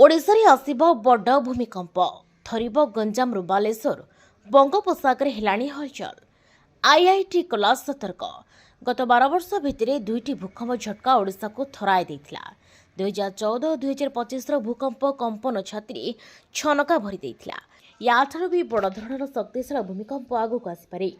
ओडिशारे Asib बड़ भूमिकंप थरिब गंजामरू बालेश्वर बंगोपसागर हेलाणी हलचल IIT कला सतर्क गत 12 वर्ष भितर दुईटी भूकंप झटका ओडिशा को थराई देथिला 2014-2025 भूकंप कंपन छाती छनका भरी देथिला याठारु भी बड़ धरणर शक्तिशाली भूमिकंप आगक आसिपारे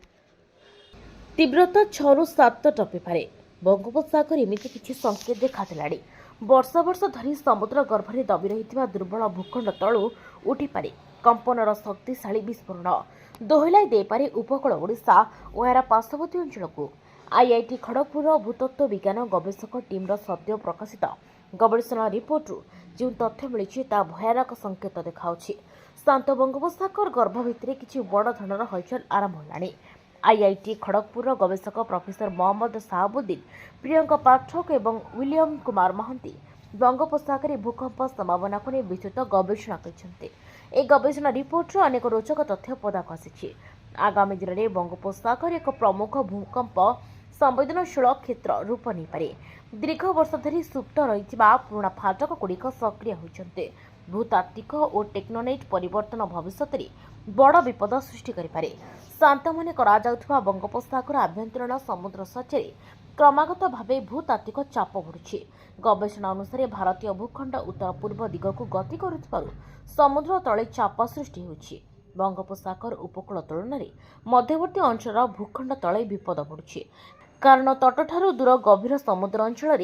तीव्रता 6 ରୁ 7 टपिपारे बंगोपसागर एमिति किछि संकेत देखादेलाणी वर्ष वर्ष धरी समुद्र गर्भरे दबी रही दुर्बल भूखंड तलु उठिपारे कंपनर शक्तिशाली विस्फोरण दोहलाई देपारे उपकूल ओडिशा और यार पार्श्ववर्ती अंचल को आईआईटी खड़गपुर भूतत्व विज्ञान गवेषक टीम सद्य प्रकाशित गवेषणा रिपोर्ट जो तथ्य मिली भयानक संकेत देखाउछि शांत बंगोपसागर गर्भ भितर किछि बड़ धरणर हलचल आरंभ होलाणी आईआईटी खड़गपुर गवेषक प्रोफेसर मोहम्मद साहबुद्दीन प्रियंका पाठक और विलियम कुमार महांती बंगोपसागर भूकंप संभावना को नहीं विस्तृत गवेषणा कर गवेषणा रिपोर्ट अनेक रोचक तथ्य पदाक आसी आगामी दिन में बंगोपसागर एक प्रमुख भूकंप संवेदनशील क्षेत्र रूप नहीं पारे दीर्घ वर्ष धरी सुप्त रही पुराणा फाटक गुड़िक सक्रिय होती भूतात्विक और टेक्नोनाइट परिवर्तन भविष्य में बड़ विपद सृष्टि करें शांत मन करा बंगोपसागर आभ्यंतरीण समुद्र सज्जे क्रमागत भाव भूतात्विक चाप बढ़ुछि गवेषणा अनुसार भारतीय भूखंड उत्तर पूर्व दिग को गति करुथिबारु समुद्र तले चाप सृष्टि होछि बंगोपसागर उपकूल तुलन में मध्यवर्ती अंचल भूखंड तले विपद बढ़ुछि कारण तटठारु दूर गभीर समुद्र अंचल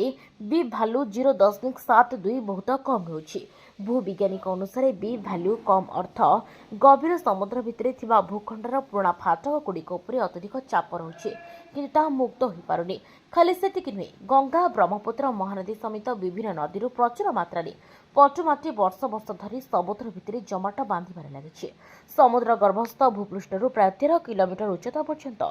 बी भैल्यू 0.72 बहुत कम होछि भूविज्ञानिक अनुसार बी भैल्यू कम अर्थ गभीर समुद्र भितर थिबा भूखंडर पुराणा फाटक गुड़िक उपरे अत्यधिक चाप रहुछि किंतु ताहा मुक्त होई पारुनी खाली सेतिक नुहे गंगा ब्रह्मपुत्र महानदी समेत विभिन्न नदी प्रचुर मात्रा पटुमाटी वर्ष वर्ष धरी समुद्र भितर जमाट बांधिबार लागिछि समुद्र गर्भस्थ भूपृष्ठरू प्राय 13 किलोमीटर उच्चता पर्यंत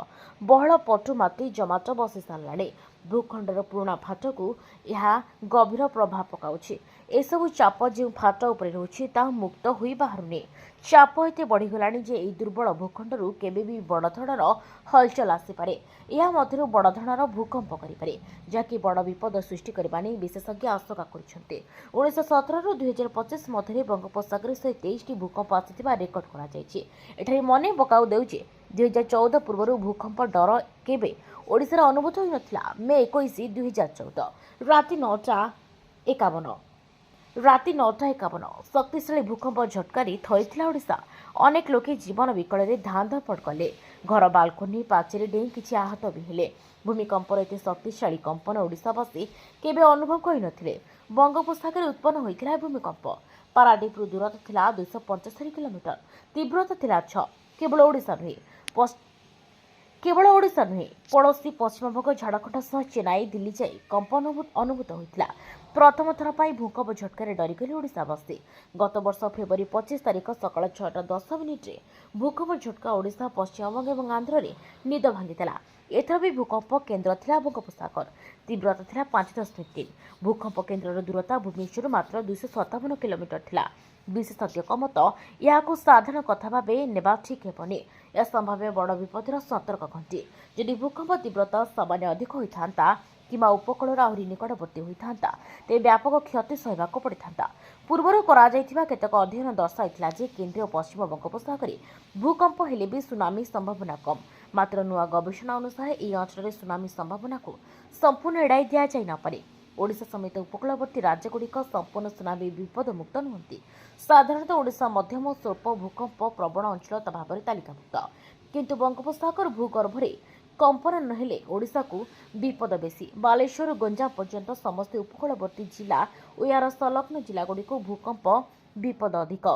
बहल पटुमाटी जमाट बसी साराणी भूखंडर पुराणा फाटकू यह गभीर प्रभाव पकाउछि एसबू चाप जो फाट उपरे रहुछि ता मुक्त होई बाहरुनी चाप एते बढ़ीगलाणी जे एई दुर्बल भूखंडरू केबे भी बड़ धरणर हलचल आसीपारे या मध्यरु बड़ धरणर भूकंप करिपारे जाकि बड़ विपद सृष्टि करबा नै विशेषज्ञ आशंका करिसेंते 1917 ରୁ 2025 मध्यरे बंगोपसागर 123 टी भूकंप आसीथिबा रेकर्ड करा जायछि एठारे मने पकाउ देउछि 2014 पूर्वरु भूकंप डर केबे ओडिसा अनुभूत होई नथिला मे 21 2014 राति 9:51 शक्तिशाली भूकंप झटकारी थईथिला ओडिशा अनेक लोके जीवन विकल रे धान धपड़ कले घर बालकोनी पाचेरी डेई किछि आहत भी हेले भूमिकंपर एते शक्तिशाली कंपन ओडिशावासी केबे अनुभव करि नथिले बंगोपसागर उत्पन्न होइथिला भूमिकंप पारादीपरू दूरता थिला 275 किलोमीटर तीव्रता थिला 6 केवल ओडिशा नुहे पड़ोशी पश्चिमबंग झाड़खंड सह चेन्नई दिल्ली जाई कंपन अनुभूत होता प्रथम थर पर भूकंप झटकार डरीगले ओडिशावासी गत वर्ष फेब्रुआरी 25 तारिख सकाल 6:10 भूकंप झटका ओडिशा पश्चिमबंग और आंध्र में निद भांगी एथर भी भूकंप केन्द्र थिला बंगोपसागर तीव्रता थिला 5.3 भूकंप केन्द्र दूरता भुवनेश्वर मात्र 257 किलोमीटर थिला विशेषज्ञ मत या साधारण कथा भाव नेबा ठीक हेबनी यह संभाव्य बड़ विपदर सतर्क घंटी जदि भूकंप तीव्रता सामान्य अधिक होता किंवा उपकूल आहरी निकटवर्ती होता तेज व्यापक क्षति सहवाक पड़ता पूर्वर केतक अध्ययन दर्शाइला जे केन्द्रीय पश्चिम बंगोपसागर भूकंप हेले भी सुनामी संभावना कम मात्र नुआ गवेषणा अनुसार यह अंचल सुनामी संभावना को संपूर्ण एड़ाई दि जाई नपे ओडिशा समेत उपकूलवर्ती राज्यगुड़िक संपूर्ण सुनामी विपद मुक्त नुहति साधारणतः ओडिशा मध्यम और स्वल्प भूकंप प्रवण अंचल भाव में तालिकाभुक्त किंतु बंगोपसागर भूगर्भरे कंपन नहेले ओडिशा को विपद बेसी बालेश्वर गंजाम पर्यंत समस्त उपकूलवर्ती जिला और यार संलग्न जिलागुड़िक भूकंप विपद अधिक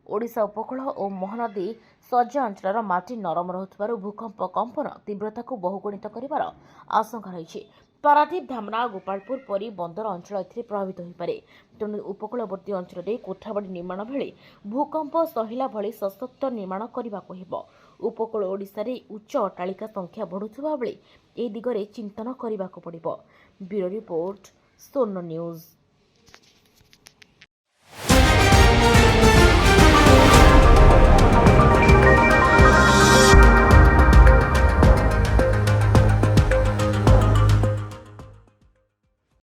ओडिशा उपकूल और महानदी सज्जा अंचल माटी नरम रहुथिबारु भूकंप कंपन तीव्रता को बहुगुणित करिवार आशंका रही पारादीप धामना गोपालपुर परी बंदर अंचल एथिरे प्रभावित होइपारे तेणु उपकूलवर्ती अंचल कोठाबाड़ी निर्माण बेले भूकंप सहिला भली सशक्त निर्माण करबाको हेबो उपकूल ओडिशा रे उच्च अट्टालिका संख्या बढ़ुथिबा बेले ए दिगरे चिंतन करबाको पड़िबो ब्यूरो रिपोर्ट सोनो न्यूज।